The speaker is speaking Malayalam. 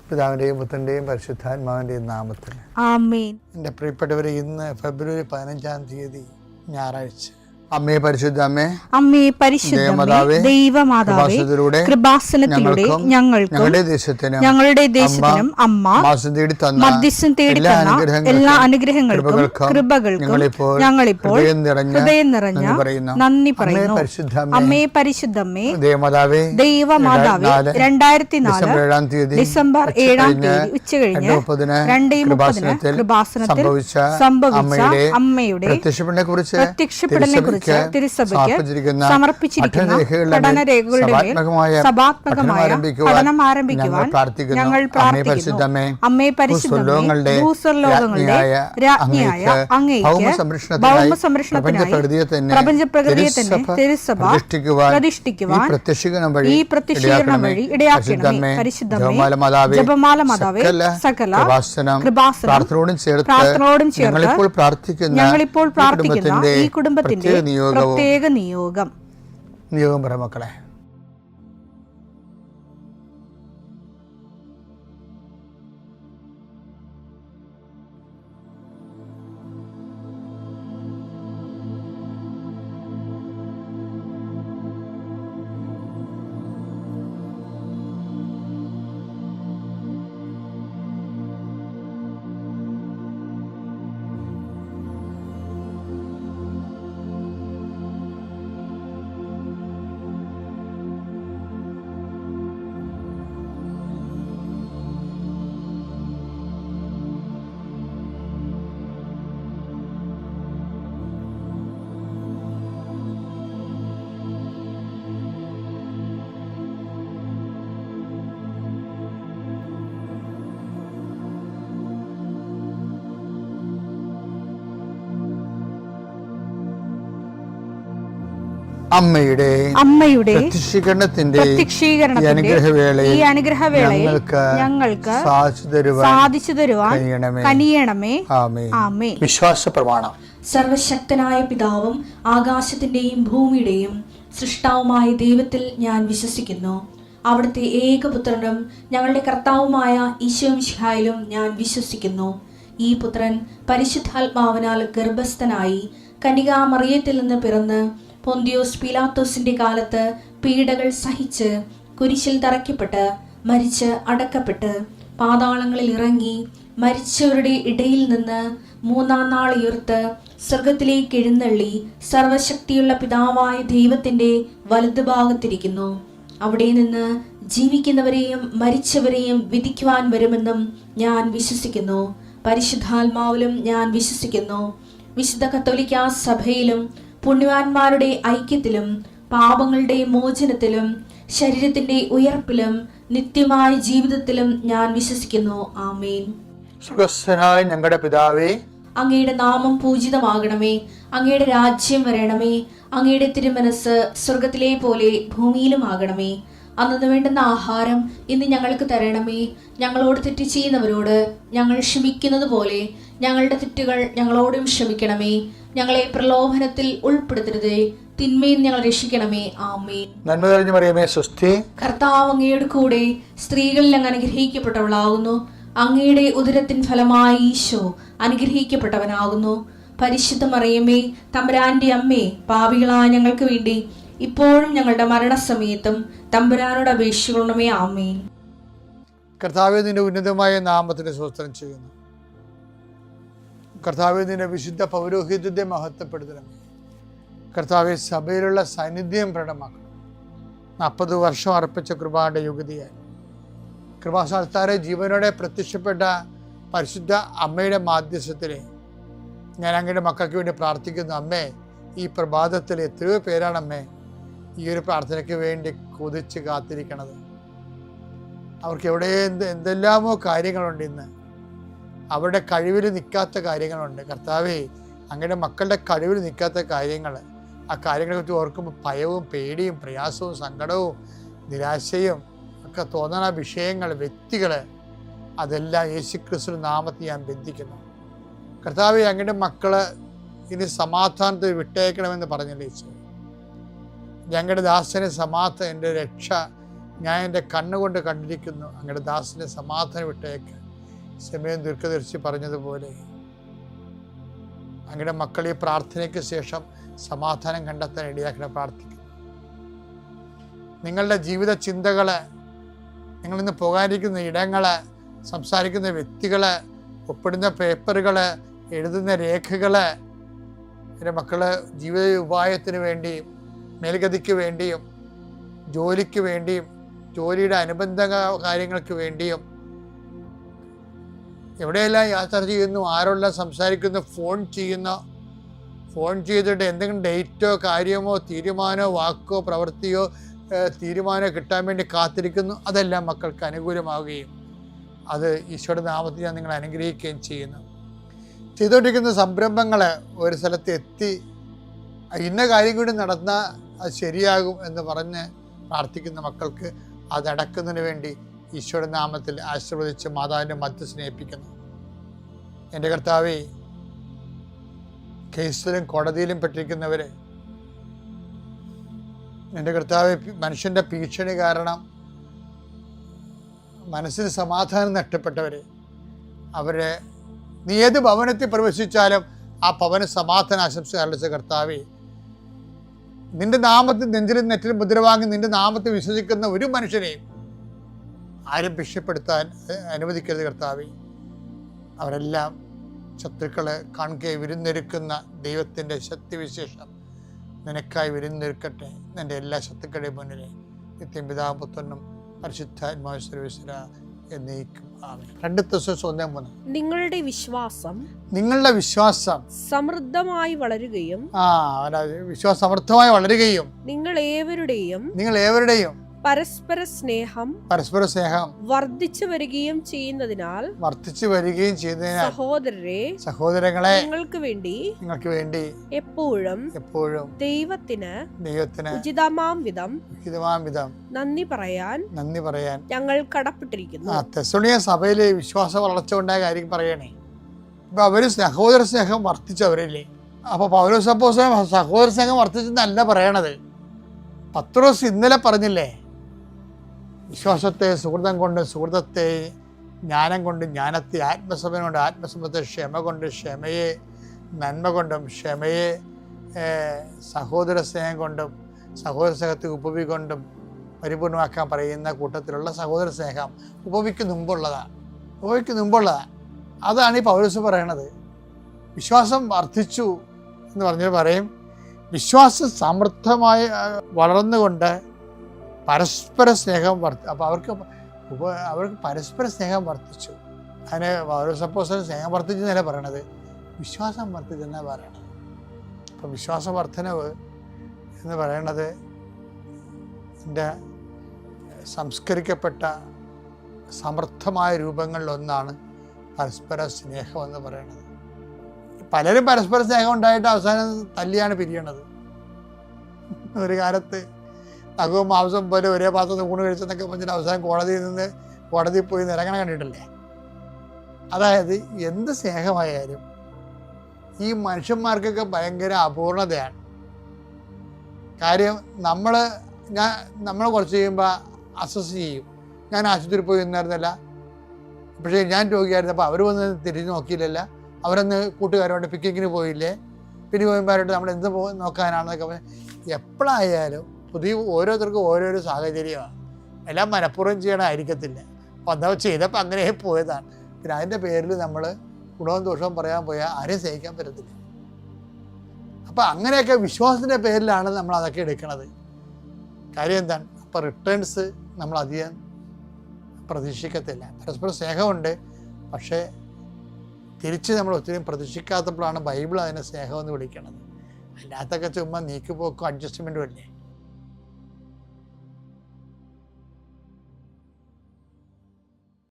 പിതാവിൻ്റെയും പുത്രൻ്റെയും പരിശുദ്ധാത്മാവിൻ്റെയും നാമത്തിൽ ആമേൻ. എൻ്റെ പ്രിയപ്പെട്ടവരെ, ഇന്ന് ഫെബ്രുവരി 15 ഞായറാഴ്ച. അമ്മേ പരിശുദ്ധ അമ്മേ, അമ്മേ പരിശുദ്ധമേ, ദൈവമാതാവേ, കൃപാസനത്തിലൂടെ ഞങ്ങൾക്കും ഞങ്ങളുടെ ദേശത്തിനും അമ്മ മധ്യസ്ഥം തേടി തന്ന എല്ലാ അനുഗ്രഹങ്ങൾക്കും കൃപകൾക്കും ഞങ്ങളിപ്പോൾ ഹൃദയം നിറഞ്ഞ നന്ദി പറയുന്നു. അമ്മേ പരിശുദ്ധമേ, ദൈവമാതാവേ, 2004 ഡിസംബർ 7 ഉച്ചകഴിഞ്ഞ് 2:30 കൃപാസനത്തിൽ സംഭവിച്ച അമ്മയുടെ പ്രത്യക്ഷപ്പെടലിനെ കുറിച്ച് തിരുസഭയ്ക്ക് സമർപ്പിച്ചിരിക്കുന്ന പഠനരേഖകളുടെ മേൽ സഭാത്മകമായ പഠനം ആരംഭിക്കുവാൻ ഞങ്ങൾ പ്രാർത്ഥിക്കുന്നു. അമ്മേ പരിശുദ്ധമേ, ഭൂസ്വർലോകങ്ങളുടെ രാജ്ഞിയായ അങ്ങേയ്ക്ക് ഭൗമസംരക്ഷണത്തിനായി പ്രപഞ്ചപ്രകൃതിയെ തന്നെ തിരുസഭ പ്രതിഷ്ഠിക്കുവാൻ ഈ പ്രത്യക്ഷീകരണം വഴി ഇടയാക്കണമേ. പരിശുദ്ധമേ, ജപമാല മാതാവേ, സകല കൃപാസനം പ്രാർത്ഥനയോടും ചേർത്ത് ഞങ്ങളിപ്പോൾ പ്രാർത്ഥിക്കുന്ന ഈ കുടുംബത്തിന്റെ പ്രത്യേക നിയോഗം പറ മക്കളെ. അമ്മയുടെ പ്രത്യക്ഷീകരണത്തിന്റെ ഈ അനുഗ്രഹവേളയിൽ ഞങ്ങൾക്ക് സാധിച്ചു തരുവാൻ കനിയണമേ. ആമേൻ. വിശ്വാസ പ്രമാണം. സർവശക്തനായ പിതാവും ആകാശത്തിന്റെയും ഭൂമിയുടെയും സൃഷ്ടാവുമായ ദൈവത്തിൽ ഞാൻ വിശ്വസിക്കുന്നു. അവിടുത്തെ ഏകപുത്രനും ഞങ്ങളുടെ കർത്താവുമായ ഈശോ മിശിഹായിലും ഞാൻ വിശ്വസിക്കുന്നു. ഈ പുത്രൻ പരിശുദ്ധാത്മാവിനാൽ ഗർഭസ്ഥനായി കന്യകാമറിയത്തിൽ നിന്ന് പിറന്ന് പൊന്തിയോസ് പീലാത്തോസിന്റെ കാലത്ത് പീഡകൾ സഹിച്ച് കുരിശിൽ തറയ്ക്കപ്പെട്ട് മരിച്ച് അടക്കപ്പെട്ട് പാതാളങ്ങളിൽ ഇറങ്ങി മരിച്ചവരുടെ ഇടയിൽ നിന്ന് 3-ാം നാൾ ഉയർത്ത് സ്വർഗത്തിലേക്ക് എഴുന്നള്ളി സർവശക്തിയുള്ള പിതാവായ ദൈവത്തിന്റെ വലതുഭാഗത്തിരിക്കുന്നു. അവിടെ നിന്ന് ജീവിക്കുന്നവരെയും മരിച്ചവരെയും വിധിക്കുവാൻ വരുമെന്നും ഞാൻ വിശ്വസിക്കുന്നു. പരിശുദ്ധാത്മാവിലും ഞാൻ വിശ്വസിക്കുന്നു. വിശുദ്ധ കത്തോലിക്കാ സഭയിലും പുണ്യവാന്മാരുടെ ഐക്യത്തിലും പാപങ്ങളുടെ മോചനത്തിലും ശരീരത്തിന്റെ ഉയർപ്പിലും നിത്യമായ ജീവിതത്തിലും ഞാൻ വിശ്വസിക്കുന്നു. ആമേൻ. സുഖസ്ഥനായ ഞങ്ങളുടെ പിതാവേ, അങ്ങയുടെ നാമം പൂജിതമാകണമേ. അങ്ങയുടെ രാജ്യം വരണമേ. അങ്ങയുടെ തിരുമനസ് സ്വർഗത്തിലെ പോലെ ഭൂമിയിലും ആകണമേ. അന്നു വേണ്ടുന്ന ആഹാരം ഇന്ന് ഞങ്ങൾക്ക് തരണമേ. ഞങ്ങളോട് തെറ്റ് ചെയ്യുന്നവരോട് ഞങ്ങൾ ക്ഷമിക്കുന്നത് പോലെ ഞങ്ങളുടെ തെറ്റുകൾ ഞങ്ങളോടും ക്ഷമിക്കണമേ. ഞങ്ങളെ പ്രലോഭനത്തിൽ ഉൾപ്പെടുത്തരുതേ, തിന്മയിൽ ഞങ്ങൾ രക്ഷിക്കണമേ. ആമേൻ. നന്മ നിറഞ്ഞ മറിയമേ, സ്വസ്തി. കർത്താവ് അങ്ങയുടെ കൂടെ സ്ത്രീകളിൽ അങ്ങ് അനുഗ്രഹിക്കപ്പെട്ടവളാകുന്നു. അങ്ങയുടെ ഉദരത്തിൻ ഫലമായി ഈശോ അനുഗ്രഹിക്കപ്പെട്ടവനാകുന്നു. പരിശുദ്ധ മറിയമേ, തമ്പുരാന്റെ അമ്മേ, പാപികളായ ഞങ്ങൾക്ക് വേണ്ടി ഇപ്പോഴും ഞങ്ങളുടെ മരണസമയത്തും തമ്പുരാനോട് അപേക്ഷിക്കണമേ. ആമേൻ. കർത്താവേ, നിന്റെ ഉന്നതമായ നാമത്തിന് സ്തോത്രം ചെയ്യുന്നു. കർത്താവേ, നിന്റെ വിശുദ്ധ പൗരോഹിത്യത്തെ മഹത്വപ്പെടുത്തണമേ. കർത്താവെ, സഭയിലുള്ള സാന്നിധ്യം പ്രകടമാക്കണം. 40 വർഷം അർപ്പിച്ച കൃപാന്റെ യുഗതിയായി കൃപാസ്ഥാനത്താരെ ജീവനോടെ പ്രത്യക്ഷപ്പെട്ട പരിശുദ്ധ അമ്മയുടെ മാധ്യസ്ഥത്തിലെ ഞാൻ അങ്ങയുടെ മക്കൾക്ക് വേണ്ടി പ്രാർത്ഥിക്കുന്നു. അമ്മേ, ഈ പ്രഭാതത്തിൽ എത്രയോ പേരാണ് അമ്മേ ഈ ഒരു പ്രാർത്ഥനയ്ക്ക് വേണ്ടി കൊതിച്ച് കാത്തിരിക്കണത്. അവർക്ക് എവിടെ എന്തെല്ലാമോ കാര്യങ്ങളുണ്ട്. ഇന്ന് അവരുടെ കഴിവിൽ നിൽക്കാത്ത കാര്യങ്ങളുണ്ട്. കർത്താവേ, അങ്ങയുടെ മക്കളുടെ കഴിവിൽ നിൽക്കാത്ത കാര്യങ്ങൾ, ആ കാര്യങ്ങളെ കുറിച്ച് ഓർക്കുമ്പോൾ ഭയവും പേടിയും പ്രയാസവും സങ്കടവും നിരാശയും ഒക്കെ തോന്നുന്ന വിഷയങ്ങൾ, വ്യക്തികൾ, അതെല്ലാം യേശുക്രിസ്തു നാമത്തിൽ ഞാൻ ബന്ധിക്കുന്നു. കർത്താവേ, അങ്ങയുടെ മക്കള് ഇനി സമാധാനത്തിൽ വിട്ടേക്കണമെന്ന് പറഞ്ഞില്ലേ ഈശോ. ഞങ്ങളുടെ ദാസനെ എൻ്റെ രക്ഷ ഞാൻ എൻ്റെ കണ്ണുകൊണ്ട് കണ്ടിരിക്കുന്നു, അങ്ങയുടെ ദാസനെ സമാധാനം വിട്ടേക്ക്. സമയം ദീർഘദർശി പറഞ്ഞതുപോലെ അങ്ങയുടെ മക്കൾ ഈ പ്രാർത്ഥനയ്ക്ക് ശേഷം സമാധാനം കണ്ടെത്താൻ ഇടയാക്കണം പ്രാർത്ഥിക്കുന്നു. നിങ്ങളുടെ ജീവിത ചിന്തകൾ, നിങ്ങളിന്ന് പോകാനിരിക്കുന്ന ഇടങ്ങൾ, സംസാരിക്കുന്ന വ്യക്തികൾ, ഒപ്പിടുന്ന പേപ്പറുകൾ, എഴുതുന്ന രേഖകൾ, എൻ്റെ മക്കൾ ജീവിത ഉപായത്തിന് വേണ്ടിയും മേൽഗതിക്ക് വേണ്ടിയും ജോലിക്ക് വേണ്ടിയും ജോലിയുടെ അനുബന്ധ കാര്യങ്ങൾക്ക് വേണ്ടിയും എവിടെയെല്ലാം യാത്ര ചെയ്യുന്നു, ആരെല്ലാം സംസാരിക്കുന്നു, ഫോൺ ചെയ്തിട്ട് എന്തെങ്കിലും ഡേറ്റോ കാര്യമോ തീരുമാനമോ വാക്കോ പ്രവൃത്തിയോ തീരുമാനമോ കിട്ടാൻ വേണ്ടി കാത്തിരിക്കുന്നു. അതെല്ലാം മക്കൾക്ക് അനുകൂലമാവുകയും അത് ഈശോയുടെ നാമത്തിൽ ഞാൻ നിങ്ങളെ അനുഗ്രഹിക്കുകയും ചെയ്യുന്നു. ചെയ്തുകൊണ്ടിരിക്കുന്ന സംരംഭങ്ങൾ ഒരു സ്ഥലത്ത് എത്തി ഇന്ന കാര്യം കൂടി നടന്നാൽ അത് ശരിയാകും എന്ന് പറഞ്ഞ് പ്രാർത്ഥിക്കുന്ന മക്കൾക്ക് അത് നടക്കുന്നതിന് വേണ്ടി ഈശോയുടെ നാമത്തിൽ ആശീർവദിച്ച് മാതാവിൻ്റെ മധ്യസ്ഥനെ ഏൽപ്പിക്കുന്നു. എൻ്റെ കർത്താവേ, കേസിലും കോടതിയിലും പെട്ടിരിക്കുന്നവർ, എൻ്റെ കർത്താവേ, മനുഷ്യൻ്റെ ഭീഷണി കാരണം മനസ്സിന് സമാധാനം നഷ്ടപ്പെട്ടവർ, അവരെ നീ ഏത് ഭവനത്തിൽ പ്രവേശിച്ചാലും ആ ഭവന സമാധാന ആശംസ അർപ്പിച്ച കർത്താവേ, നിന്റെ നാമത്തിൽ നെഞ്ചിലും നെറ്റിലും മുദ്ര വാങ്ങി നിന്റെ നാമത്തിൽ വിശ്വസിക്കുന്ന ഒരു മനുഷ്യനെയും ആരും ഭിക്ഷപ്പെടുത്താൻ അനുവദിക്കരുത് കർത്താവേ. അവരെല്ലാം ശത്രുക്കളെ കാണുകെ വിരുന്നൊരുക്കുന്ന ദൈവത്തിൻ്റെ ശക്തിവിശേഷം നിനക്കായി വിരുന്നൊരുക്കട്ടെ. നിൻ്റെ എല്ലാ ശത്രുക്കളുടെയും മുന്നിലെ നിത്യം പിതാവും പുത്രനും പരിശുദ്ധാത്മാവും സർവ്വേശ്വര എന്നേക്കും ആമേൻ. 2 Thessalonians 1:3. നിങ്ങളുടെ വിശ്വാസം സമൃദ്ധമായി വളരുകയും വിശ്വാസം സമൃദ്ധമായി വളരുകയും നിങ്ങൾ ഏവരുടെയും പരസ്പര സ്നേഹം വർദ്ധിച്ചു വരികയും ചെയ്യുന്നതിനാൽ സഹോദരങ്ങളെ നിങ്ങൾക്ക് വേണ്ടി എപ്പോഴും ദൈവത്തിന് ഉചിതമാം വിധം നന്ദി പറയാൻ ഞങ്ങൾ കടപ്പെട്ടിരിക്കുന്നു. തെസ്സലോനിയ സഭയിലെ വിശ്വാസ വളർച്ച ഉണ്ടായ കാര്യം പറയണേ. ഇപ്പൊ അവര് സഹോദര സ്നേഹം വർദ്ധിച്ചവരില്ലേ? അപ്പൊ പൗലോസ് അപ്പോസ്തലൻ സഹോദര സ്നേഹം വർദ്ധിച്ചെന്നല്ല പറയണത്. പത്രോസ് ഇന്നലെ പറഞ്ഞില്ലേ, വിശ്വാസത്തെ സുഹൃതം കൊണ്ട് സുഹൃതത്തെ, ജ്ഞാനം കൊണ്ട് ജ്ഞാനത്തെ, ആത്മസമയം കൊണ്ട് ആത്മസമയത്തെ, ക്ഷമ കൊണ്ട് ക്ഷമയെ, നന്മ കൊണ്ടും ക്ഷമയെ, സഹോദര സ്നേഹം കൊണ്ടും സഹോദര സ്നേഹത്തെ ഉപവി കൊണ്ടും പരിപൂർണമാക്കാൻ പറയുന്ന കൂട്ടത്തിലുള്ള സഹോദര സ്നേഹം ഉപവിക്ക് മുമ്പുള്ളതാണ്. അതാണ് ഈ പൗലോസ് പറയണത്. വിശ്വാസം വർദ്ധിച്ചു എന്ന് പറഞ്ഞാൽ പറയും, വിശ്വാസം സമൃദ്ധമായി വളർന്നുകൊണ്ട് പരസ്പര സ്നേഹം അപ്പോൾ അവർക്ക് പരസ്പര സ്നേഹം വർദ്ധിച്ചു. അതിന് പൗലോസ് അപ്പോസ്തലൻ സ്നേഹം വർദ്ധിച്ചു എന്നല്ല പറയണത്, വിശ്വാസം വർദ്ധിച്ചെന്നാണ് പറയണത്. അപ്പം വിശ്വാസ വർധനവ് എന്ന് പറയണത് എൻ്റെ സംസ്കരിക്കപ്പെട്ട സമൃദ്ധമായ രൂപങ്ങളിലൊന്നാണ് പരസ്പര സ്നേഹം എന്ന് പറയുന്നത്. പലരും പരസ്പര സ്നേഹം ഉണ്ടായിട്ട് അവസാനം തല്ലിയാണ് പിരിയണത്. ഒരു കാലത്ത് നഖവും മാംസം പോലെ ഒരേ പാത്രത്തിൽ ഊണ് കഴിച്ചെന്നൊക്കെ പറഞ്ഞിട്ട് അവസാനം കോടതിയിൽ പോയി നിരങ്ങണ കണ്ടിട്ടില്ലേ? അതായത് എന്ത് സ്നേഹമായാലും ഈ മനുഷ്യന്മാർക്കൊക്കെ ഭയങ്കര അപൂർണതയാണ്. കാര്യം നമ്മൾ കുറച്ച് കഴിയുമ്പോൾ അസസ് ചെയ്യും. ഞാൻ ആശുപത്രിയിൽ പോയി നിന്നായിരുന്നല്ല, പക്ഷേ ഞാൻ രോഗിയായിരുന്നപ്പോൾ അവർ വന്ന് തിരിഞ്ഞ് നോക്കിയില്ലല്ല, അവരൊന്ന് കൂട്ടുകാരോട് പിക്കിങ്ങിന് പോയില്ലേ, പിന്നെ പോയമാരോട്ട് നമ്മൾ എന്ത് നോക്കാനാണെന്നൊക്കെ പറഞ്ഞ് എപ്പോഴായാലും ഓരോരുത്തർക്കും ഓരോരോ സാഹചര്യമാണ്. എല്ലാം മനഃപൂർവ്വം ചെയ്യണമായിരിക്കത്തില്ല. അപ്പോൾ എന്താ ചെയ്തപ്പോൾ അങ്ങനെ പോയതാണ്. പിന്നെ അതിൻ്റെ പേരിൽ നമ്മൾ ഗുണവും ദോഷവും പറയാൻ പോയാൽ ആരെയും സഹിക്കാൻ പറ്റത്തില്ല. അപ്പോൾ അങ്ങനെയൊക്കെ വിശ്വാസത്തിൻ്റെ പേരിലാണ് നമ്മൾ അതൊക്കെ എടുക്കുന്നത്. കാര്യം എന്താണ്? അപ്പോൾ റിട്ടേൺസ് നമ്മൾ അധികം പ്രതീക്ഷിക്കത്തില്ല. പരസ്പരം സ്നേഹമുണ്ട്, പക്ഷേ തിരിച്ച് നമ്മൾ ഒത്തിരി പ്രതീക്ഷിക്കാത്തപ്പോഴാണ് ബൈബിൾ അതിനെ സ്നേഹമെന്ന് വിളിക്കുന്നത്. അല്ലാത്തൊക്കെ ചുമ്മാ നീക്കുപോക്കും അഡ്ജസ്റ്റ്മെൻറ്റും അല്ലേ.